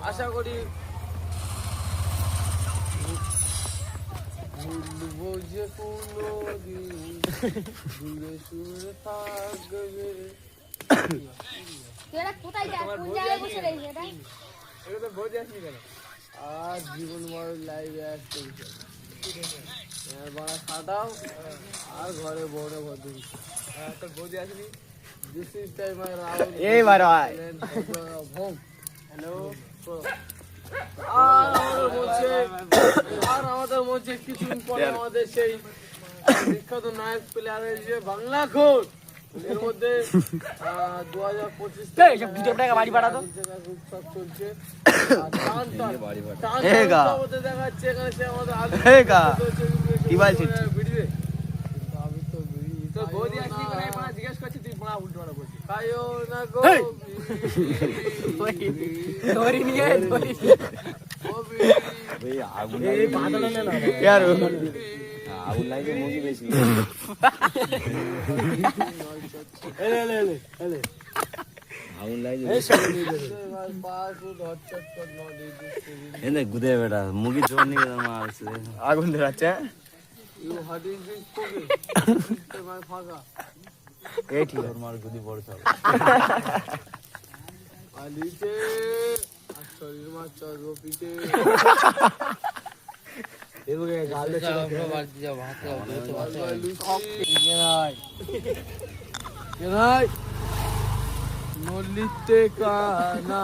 আশা করি ভুলবো যে কোনদিন দূরে দূরে থাকবে। আর জীবন বড় লাইভে আসতে খাটাও আর ঘরে বড় বধু তোর বৌদি আসবি। This is time I Rahul hello. আর আমাদের মধ্যে কিছুদিন পরে আমাদের সেই বিখ্যাত নায়ক প্লেয়ার হয়েছে বাংলা খোঁজ। এর মধ্যে 2025 বাড়ি পাঠাতো উৎসব চলছে। দেখাচ্ছে এখানে সে আমাদের জিজ্ঞেস করছি তুই বড়া উল্টো বড় বলছিস কায়ো না গো আগুন লাগে মুরগি বেশি আগুন লাগে গুদে বেটা মুরগি জোর নিয়ে আগুন ধরাচ্ছে মার গুদি বড় সব আলিতে শরীর মাছ চর্ব পিঠে নলিতে কানা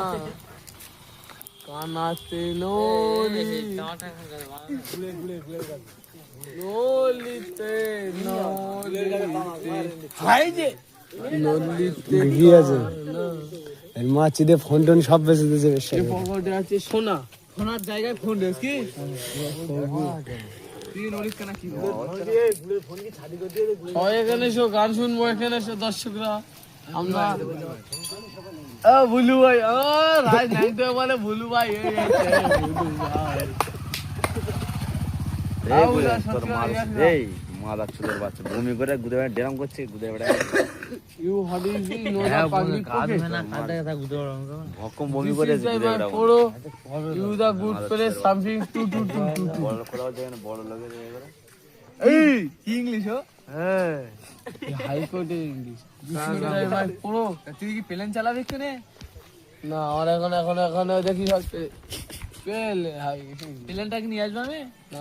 কানাতে নলিতে মাছিতে ফোন টোন সব বেঁচে দিয়েছে। পকেটে আছে সোনা, সোনার জায়গায় ফোন রেস কি এখানে এসো গান শুনবো, এখানে এসো দর্শকরা। আমরা ভুলু ভাই বলে ভুলু ভাই মাদার চুলের বাচ্চা বমি করে গুদে বেড়া ডেরাম করছে গুদে বেড়া ভক্কম বমি করে বড় লোকের ইংলিশ হাইকোর্টে ইংলিশ তুই কি প্লেন চালাবি এখানে? না আমার এখন দেখি প্লেনটা কি নিয়ে আসবো আমি? না